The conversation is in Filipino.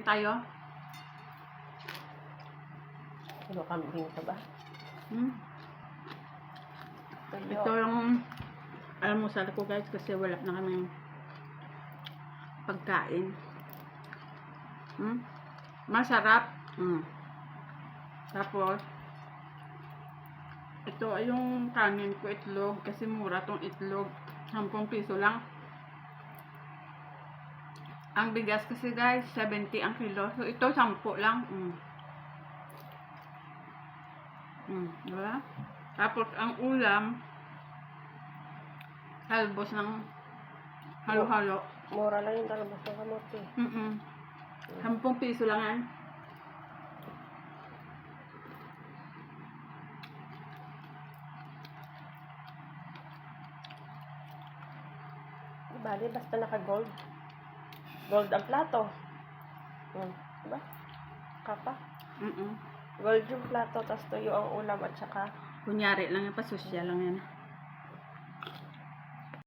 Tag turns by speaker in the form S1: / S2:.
S1: Tayo?
S2: Ano, kambing ka ba?
S1: Ito yung almusal ko guys kasi wala na kaming pagkain. Masarap. Tapos ito ay yung kanin ko, itlog, kasi mura tong itlog, 10 piso lang. Ang bigas kasi guys 70 ang kilo, so ito 10 lang. Diba? Tapos ang ulam talbos ng halo-halo.
S2: Mura lang yung talbos ng kamote.
S1: 10 piso lang yan.
S2: Bali, basta naka-gold. Gold ang plato. Diba? Kapa.
S1: Mm-mm.
S2: Gold yung plato, tapos tuyo ang ulam at saka
S1: Kunyari lang yan, pasusya lang yan.